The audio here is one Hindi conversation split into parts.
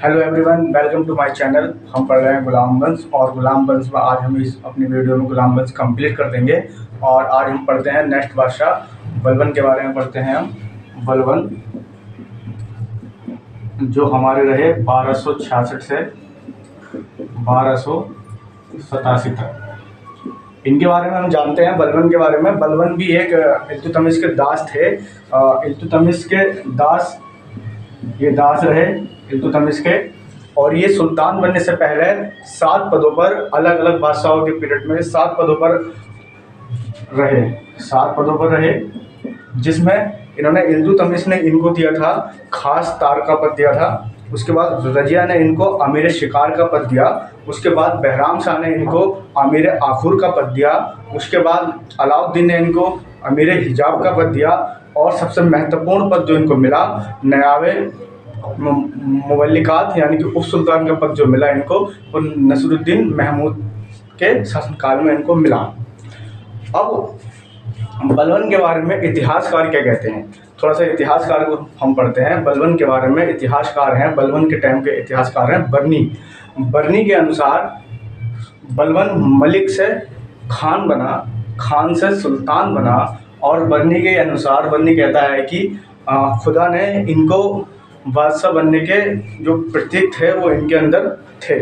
Hello everyone, welcome to my channel. हम पढ़ रहे हैं गुलाम वंश, और गुलाम वंश में आज हम इस अपनी वीडियो में गुलाम वंश कंप्लीट कर देंगे। और आज हम पढ़ते हैं नेक्स्ट बादशाह बलबन के बारे में पढ़ते हैं हम। बलबन जो हमारे रहे 1266 से 1287 तक, इनके बारे में हम जानते हैं। बलबन के बारे में, बलबन भी एक इल्तुतमिश के दास थे। इल्तुतमिश के दास, ये दास रहे इल्तुतमिश के, और ये सुल्तान बनने से पहले 7 पदों पर, अलग अलग बादशाहों के पीरियड में 7 पदों पर रहे। 7 पदों पर रहे, जिसमें इन्होंने इल्तुतमिश ने इनको दिया था खास तार का पद दिया था। उसके बाद रजिया ने इनको अमीर शिकार का पद दिया। उसके बाद बहराम शाह ने इनको अमीर आखुर का पद दिया। उसके बाद अलाउद्दीन ने इनको अमीर हिजाब का पद दिया। और सबसे महत्वपूर्ण पद जो इनको मिला, नयाबे मुवल्लिकात यानी कि उप सुल्तान का पद जो मिला इनको, वो नसरुद्दीन महमूद के शासनकाल में इनको मिला। अब बलबन के बारे में इतिहासकार क्या कहते हैं, थोड़ा सा इतिहासकार को हम पढ़ते हैं। बलबन के बारे में इतिहासकार हैं, बलबन के टाइम के इतिहासकार हैं बर्नी। बर्नी के अनुसार बलबन मलिक से खान बना, खान से सुल्तान बना। और बर्नी के अनुसार, बर्नी कहता है कि खुदा ने इनको बादशाह बनने के जो प्रतीक थे वो इनके अंदर थे।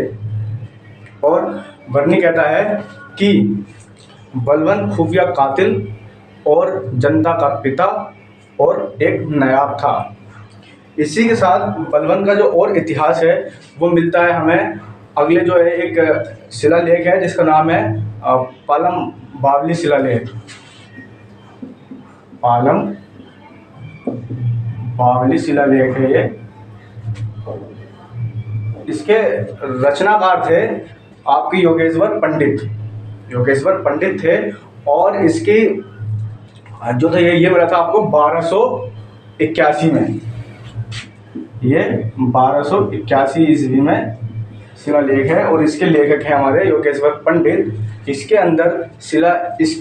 और बर्नी कहता है कि बलबन खुफिया कातिल और जनता का पिता और एक नायाब था। इसी के साथ बलबन का जो और इतिहास है वो मिलता है हमें अगले, जो है एक शिलालेख है जिसका नाम है पालम बावली शिलालेख। पालम बावली शिलालेख है ये। इसके रचनाकार थे आपके योगेश्वर पंडित। योगेश्वर पंडित थे। और इसकी जो था ये मिला था आपको 1281 में। ये 1281 ईस्वी में शिलालेख है, और इसके लेखक हैं हमारे योगेश्वर पंडित। इसके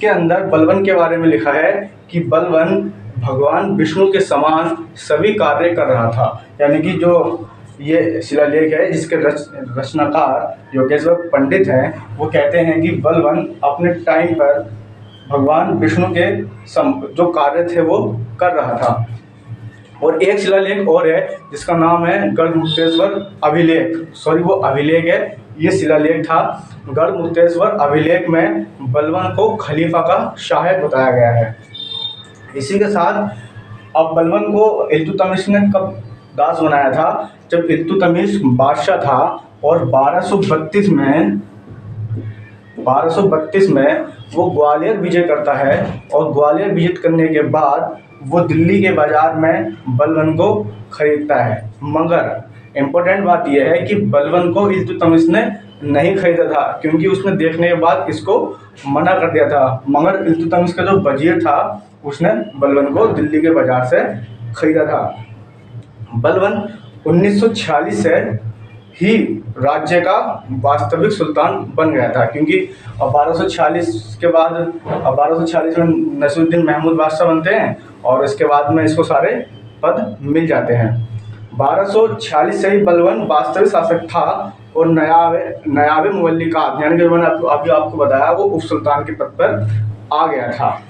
अंदर बलबन के बारे में लिखा है कि बलबन भगवान विष्णु के समान सभी कार्य कर रहा था। यानी कि जो ये शिलालेख है जिसके रचनाकार योगेश्वर पंडित हैं, वो कहते हैं कि बलबन अपने टाइम पर भगवान विष्णु के जो कार्य थे वो कर रहा था। और एक शिलालेख और है जिसका नाम है गढ़मुक्तेश्वर अभिलेख। सॉरी, वो अभिलेख है, ये शिलालेख था। गढ़मुक्तेश्वर अभिलेख में बलबन को खलीफा का सहायक बताया गया है। इसी के साथ अब बलबन को इल्तुतमिश ने कब दास बनाया था, जब इल्तुतमिश बादशाह था। और 1232 में वो ग्वालियर विजय करता है। और ग्वालियर विजय करने के बाद वो दिल्ली के बाज़ार में बलबन को खरीदता है। मगर इम्पोर्टेंट बात यह है कि बलबन को इल्तुतमिश ने नहीं खरीदा था, क्योंकि उसने देखने के बाद इसको मना कर दिया था। मगर इल्तुतमिश का जो वजीर था उसने बलबन को दिल्ली के बाज़ार से खरीदा था। बलबन 1946 से ही राज्य का वास्तविक सुल्तान बन गया था, क्योंकि 1246 के बाद 1246 में नसरुद्दीन महमूद बादशाह बनते हैं, और इसके बाद में इसको सारे पद मिल जाते हैं। 1246 से ही बलबन वास्तविक शासक था। और नयाबे मुवल्लिकात यानी कि मैंने अभी आपको बताया, वो उप सुल्तान के पद पर आ गया था।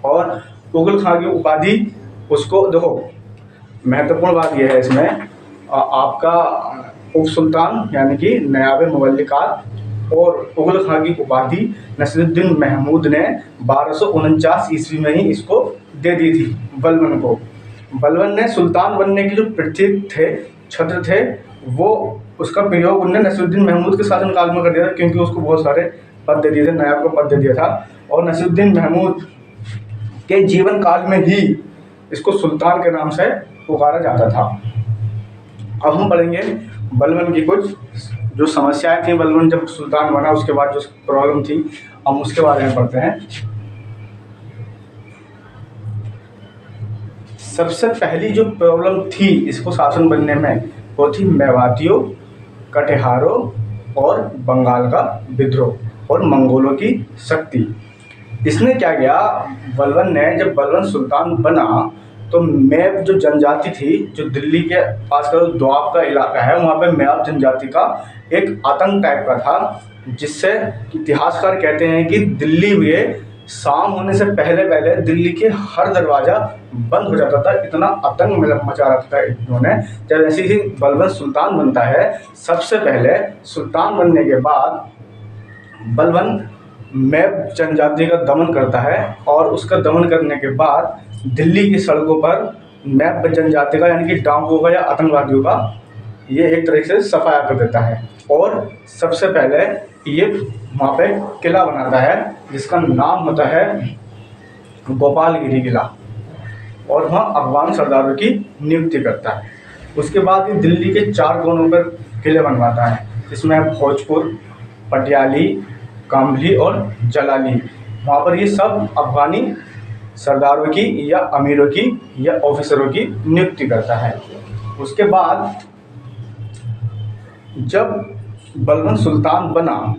और मुगल खां की उपाधि उसको, देखो महत्वपूर्ण बात यह है इसमें, आपका उप सुल्तान यानी कि नयाबे मुवल्लिकात और मुगल खां की उपाधि नसरुद्दीन महमूद ने 1249 ईस्वी में ही इसको दे दी थी बलबन को। बलबन ने सुल्तान बनने के जो प्रतीक थे, छत्र थे, वो उसका प्रयोग उन्होंने नसरुद्दीन महमूद के शासनकाल में कर दिया था, क्योंकि उसको बहुत सारे पद दे दिए थे, नायब का पद दे दिया था। और नसरुद्दीन महमूद के जीवन काल में ही इसको सुल्तान के नाम से पुकारा जाता था। अब हम पढ़ेंगे बलबन की कुछ जो समस्याएं थी। बलबन जब सुल्तान बना उसके बाद जो प्रॉब्लम थी, हम उसके बारे में पढ़ते हैं। सबसे पहली जो प्रॉब्लम थी इसको शासन बनने में, वो थी मेवातियों, कटिहारों और बंगाल का विद्रोह और मंगोलों की शक्ति। इसने क्या किया, बलबन ने, जब बलबन सुल्तान बना तो मैब जो जनजाति थी, जो दिल्ली के पास का जो दोआब का इलाका है, वहाँ पे मैब जनजाति का एक आतंक टाइप का था, जिससे इतिहासकार कहते हैं कि दिल्ली में शाम होने से पहले पहले दिल्ली के हर दरवाज़ा बंद हो जाता था। इतना आतंक मचा रखा था इन्होंने। जब जैसे ही बलबन सुल्तान बनता है, सबसे पहले सुल्तान बनने के बाद बलबन मैब जनजाति का दमन करता है, और उसका दमन करने के बाद दिल्ली की सड़कों पर मैब जनजाति का यानी कि डाकुओं का या आतंकवादियों का ये एक तरीके से सफाया कर देता है। और सबसे पहले ये वहाँ पे किला बनाता है जिसका नाम होता है गोपालगिरी किला, और वहाँ अफगान सरदारों की नियुक्ति करता है। उसके बाद ये दिल्ली के 4 कोनों पर किले बनवाता है, जिसमें भोजपुर, पटियाली, काम्बली और जलाली। वहाँ पर ये सब अफगानी सरदारों की या अमीरों की या ऑफिसरों की नियुक्ति करता है। उसके बाद जब बलबन सुल्तान बना,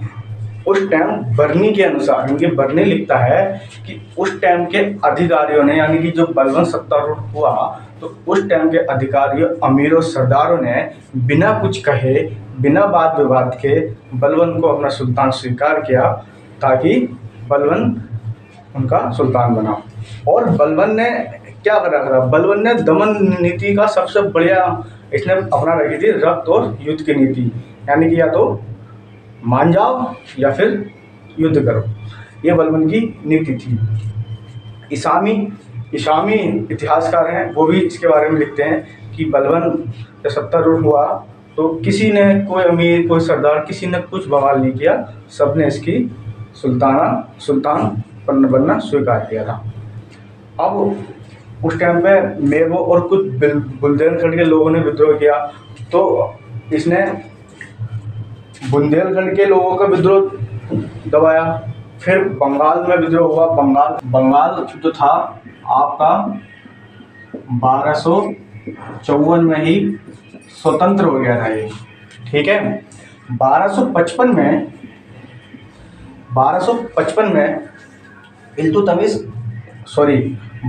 उस टाइम बर्नी के अनुसार, क्योंकि बर्नी लिखता है कि उस टाइम के अधिकारियों ने, यानी कि जो बलबन सत्तारूढ़ हुआ, तो उस टाइम के अधिकारियों, अमीरों, सरदारों ने बिना कुछ कहे, बिना वाद विवाद के बलबन को अपना सुल्तान स्वीकार किया, ताकि बलबन उनका सुल्तान बना। और बलबन ने क्या कर रखा था, बलबन ने दमन नीति का सबसे बढ़िया इसने अपना रखी थी, रक्त और युद्ध की नीति, यानी कि या तो मान जाओ या फिर युद्ध करो, ये बलबन की नीति थी। इसामी इतिहासकार हैं, वो भी इसके बारे में लिखते हैं कि बलबन जब सत्तारूढ़ हुआ तो किसी ने, कोई अमीर, कोई सरदार, किसी ने कुछ बवाल नहीं किया, सबने इसकी सुल्तान बनना स्वीकार किया था। अब उस टाइम पे मेबो और कुछ बुंदेलखंड के लोगों ने विद्रोह किया, तो इसने बुंदेलखंड के लोगों का विद्रोह दबाया। फिर बंगाल में विद्रोह हुआ। बंगाल जो था आपका 1254 में ही स्वतंत्र हो गया था ये, ठीक है। 1255 में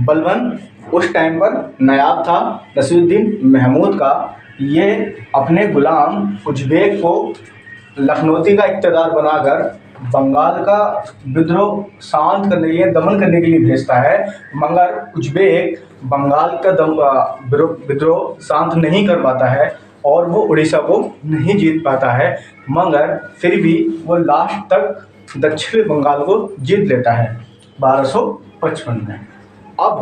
बलबन उस टाइम पर नायाब था नसीरुद्दीन महमूद का। ये अपने गुलाम उज्बेक को लखनौती का इक़्तिदार बनाकर बंगाल का विद्रोह शांत करने के लिए, दमन करने के लिए भेजता है, मगर उज्बेक बंगाल का विद्रोह शांत नहीं कर पाता है और वो उड़ीसा को नहीं जीत पाता है, मगर फिर भी वो लास्ट तक दक्षिण बंगाल को जीत लेता है 1255 में। अब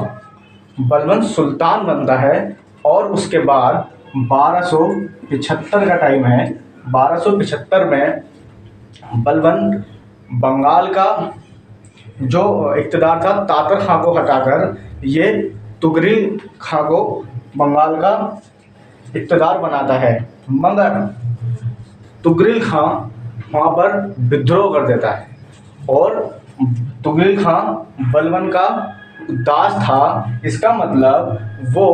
बलबन सुल्तान बनता है और उसके बाद 1275 का टाइम है। 1275 में बलबन बंगाल का जो इक़्तिदार था तातर खां को हटाकर ये तुगरिल खां को बंगाल का इक़्तिदार बनाता है, मगर तुगरिल खां वहाँ पर विद्रोह कर देता है और तुगरिल खां बलबन का दास था। इसका मतलब वो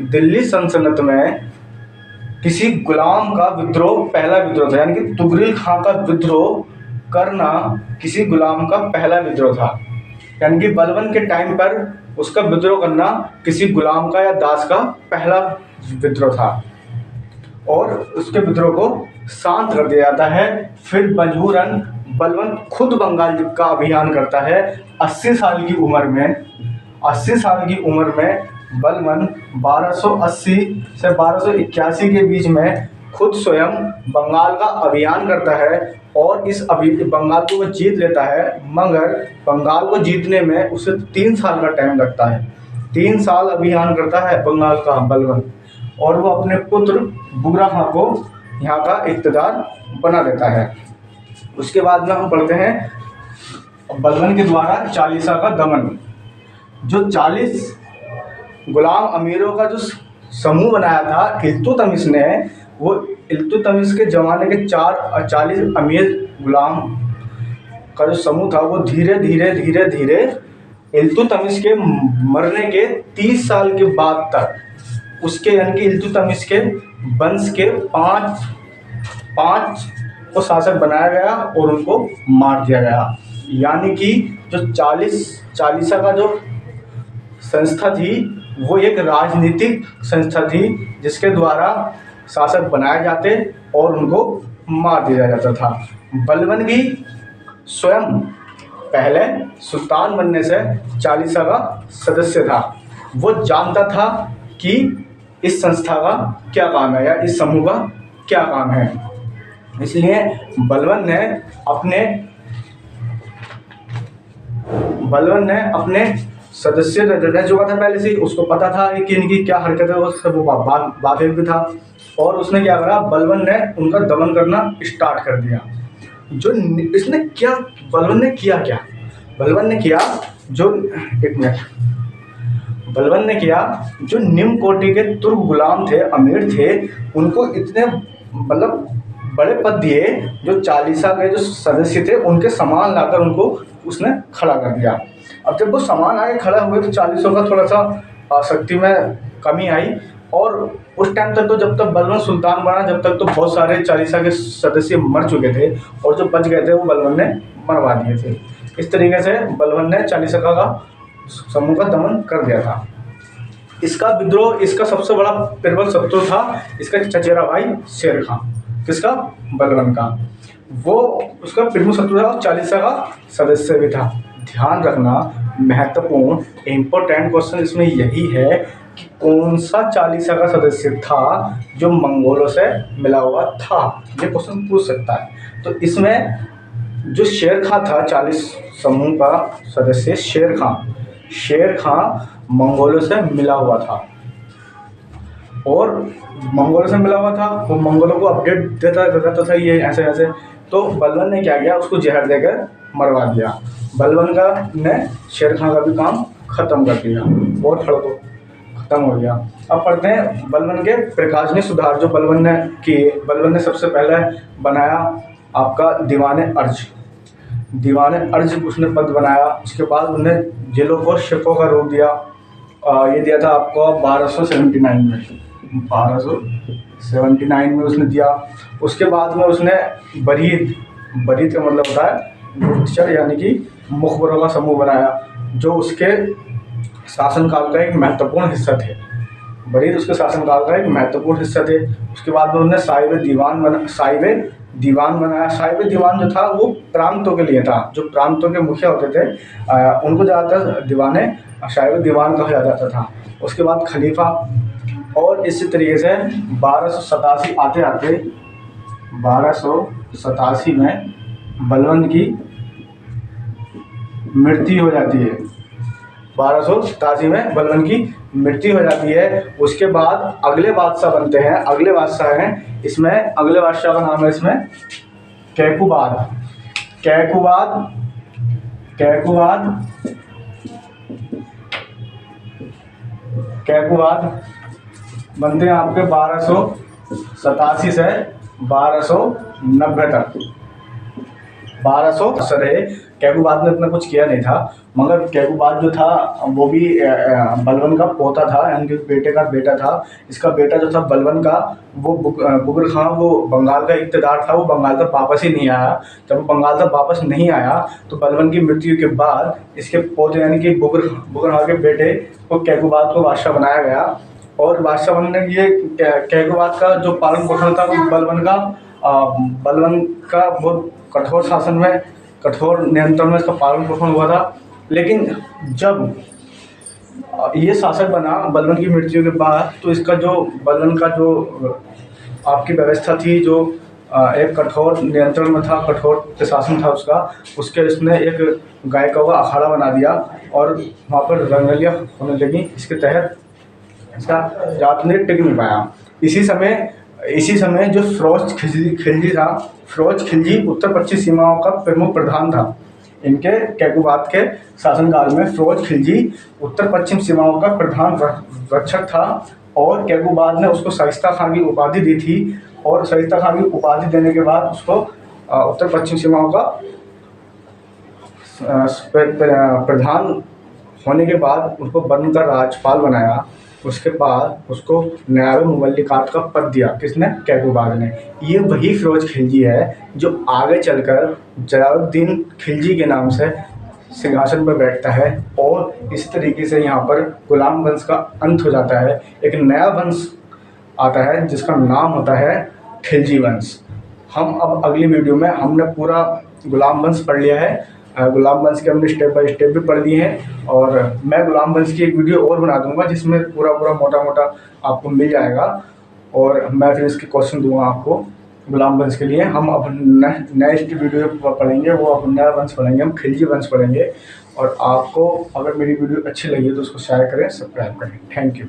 दिल्ली सल्तनत में किसी गुलाम का विद्रोह पहला विद्रोह था, यानी कि तुगरिल खां का विद्रोह करना किसी गुलाम का पहला विद्रोह था, यानी कि बलबन के टाइम पर उसका विद्रोह करना किसी गुलाम का या दास का पहला विद्रोह था और उसके विद्रोह को शांत कर दिया जाता है। फिर मजबूरन बलबन खुद बंगाल का अभियान करता है। 80 साल की उम्र में बलबन 1280 से 1281 के बीच में खुद स्वयं बंगाल का अभियान करता है और इस बंगाल को वो जीत लेता है, मगर बंगाल को जीतने में उसे 3 साल का टाइम लगता है। 3 साल अभियान करता है बंगाल का बलबन और वो अपने पुत्र बुगरा खां को यहाँ का इक़्तिदार बना देता है। उसके बाद में हम पढ़ते हैं बलबन के द्वारा चालीसा का दमन। जो 40 गुलाम अमीरों का जो समूह बनाया था इल्तुतमिश ने, वो इल्तुतमिश के ज़माने के 40 अमीर गुलाम का जो समूह था वो धीरे धीरे इल्तुतमिश के मरने के 30 साल के बाद तक उसके, यानी कि इल्तुतमिश के वंश के 5 को शासक बनाया गया और उनको मार दिया गया। यानी कि जो चालीसा का जो संस्था थी वो एक राजनीतिक संस्था थी जिसके द्वारा शासक बनाए जाते और उनको मार दिया जाता था। बलबन भी स्वयं पहले सुल्तान बनने से चालीसा का सदस्य था। वो जानता था कि इस संस्था का क्या काम है या इस समूह का क्या काम है। इसलिए बलबन ने अपने सदस्य रह चुका था पहले से ही, उसको पता था कि इनकी क्या हरकत है, वो सब वाकिफ भी था। और उसने क्या करा, बलबन ने उनका दमन करना स्टार्ट कर दिया। जो इसने क्या बलबन ने किया क्या बलबन ने किया जो एक मिनट बलबन ने किया जो निम्न कोटि के तुर्क गुलाम थे, अमीर थे, उनको इतने मतलब बड़े पद दिए, जो चालीसा के जो सदस्य थे उनके सामान लाकर उनको उसने खड़ा कर दिया। अब जब वो सामान आके खड़ा हुए तो चालीसों का थोड़ा सा शक्ति में कमी आई। और उस टाइम तक तो जब तक बलबन सुल्तान बना, जब तक तो बहुत सारे चालीसा के सदस्य मर चुके थे और जो बच गए थे वो बलबन ने मरवा दिए थे। इस तरीके से बलबन ने चालीसा का समूह का दमन कर दिया था। इसका विद्रोह, इसका सबसे बड़ा प्रबल शत्रु था इसका चचेरा भाई शेर खां। किसका? बलबन का। वो उसका प्रमुख शत्रु था और चालीसा का सदस्य भी था। ध्यान रखना, महत्वपूर्ण इम्पोर्टेंट क्वेश्चन इसमें यही है कि कौन सा चालीसा का सदस्य था जो मंगोलों से मिला हुआ था। ये क्वेश्चन पूछ सकता है। तो इसमें जो शेर खां था, 40 समूह का सदस्य शेर खां मंगोलों से मिला हुआ था और मंगोलों से मिला हुआ था। वो मंगोलों को अपडेट देता रहता था ये ऐसे ऐसे। तो बलबन ने क्या किया, उसको जहर देकर मरवा दिया। बलबन का ने शेर खां का भी काम खत्म कर दिया और खत्म हो गया। अब पढ़ते हैं बलबन के प्रकाशनीय सुधार जो बलबन ने किए। बलबन ने सबसे पहले बनाया आपका दीवाने अर्ज उसने पद बनाया। उसके बाद उन्हें जिलों को शिपों का रूप दिया। ये दिया था आपको 1279 में उसने दिया। उसके बाद में उसने बरीद का मतलब होता है गुप्तचर यानी कि मुखबरों का समूह बनाया, जो उसके शासनकाल का एक महत्वपूर्ण हिस्सा थे। बरीद उसके शासनकाल का एक महत्वपूर्ण हिस्सा थे। उसके बाद में उन्होंने साहिब दीवान बनाया। साहिब दीवान जो था वो प्रांतों के लिए था। जो प्रांतों के मुखिया होते थे उनको ज़्यादातर साहिब दीवान कहा जाता था। उसके बाद खलीफा। और इसी तरीके से 1287 आते 1287 में बलबन की मृत्यु हो जाती है। 1287 में बलबन की मृत्यु हो जाती है। उसके बाद अगले बादशाह बनते हैं। अगले बादशाह हैं इसमें, अगले बादशाह का नाम है इसमें कैकुबाद बनते हैं आपके 1287 से 1290 तक। 1200 है। कैकुबाद ने इतना कुछ किया नहीं था, मगर कैकुबाद जो था वो भी बलबन का पोता था, यानी कि बेटे का बेटा था। इसका बेटा जो था बलबन का, वो बुगर खां, वो बंगाल का इक़्तिदार था। वो बंगाल तक वापस ही नहीं आया। जब वो बंगाल तक वापस नहीं आया तो बलबन की मृत्यु के बाद इसके पोते यानी कि बुगर खां के बेटे को कैकुबाद को बादशाह बनाया गया। और बादशाह बनने ये कैकुबाद का जो पालन पोषण था वो बलबन का बहुत कठोर शासन में, कठोर नियंत्रण में इसका पालन पोषण हुआ था। लेकिन जब ये शासक बना बलबन की मृत्यु के बाद, तो इसका जो बलबन का जो आपकी व्यवस्था थी, जो एक कठोर नियंत्रण में था, कठोर प्रशासन था उसका, उसके इसने एक गायकों का अखाड़ा बना दिया और वहाँ पर रंगलियाँ होने लगी। इसके तहत इसका ज़्यादा टिक नहीं पाया। इसी समय जो फिरोज खिलजी था, फिरोज खिलजी उत्तर पश्चिम सीमाओं का प्रमुख प्रधान था। इनके कैकुबाद के शासनकाल में फिरोज खिलजी उत्तर पश्चिम सीमाओं का प्रधान रक्षक था। और कैकुबाद ने उसको शाइस्ता खां की उपाधि दी थी। और शाइस्ता खां की उपाधि देने के बाद उसको उत्तर पश्चिम सीमाओं का प्रधान होने के बाद उसको बनकर राज्यपाल बनाया। उसके बाद उसको नायब मुमल्लिकात का पद दिया। किसने? कैकुबाद ने। ये वही फिरोज खिलजी है जो आगे चलकर जलालुद्दीन खिलजी के नाम से सिंहासन पर बैठता है और इस तरीके से यहाँ पर गुलाम वंश का अंत हो जाता है। एक नया वंश आता है जिसका नाम होता है खिलजी वंश। हम अब अगली वीडियो में हमने पूरा गुलाम वंश पढ़ लिया है। गुलाम वंश के हमने स्टेप बाय स्टेप भी पढ़ लिए हैं और मैं गुलाम वंश की एक वीडियो और बना दूंगा जिसमें पूरा मोटा मोटा आपको मिल जाएगा और मैं फिर इसके क्वेश्चन दूंगा आपको गुलाम वंश के लिए। हम अब नेक्स्ट वीडियो पढ़ेंगे, वो अब नया वंश पढ़ेंगे, हम खिलजी वंश पढ़ेंगे। और आपको अगर मेरी वीडियो अच्छी लगी तो उसको शेयर करें, सब्सक्राइब करें। Thank you.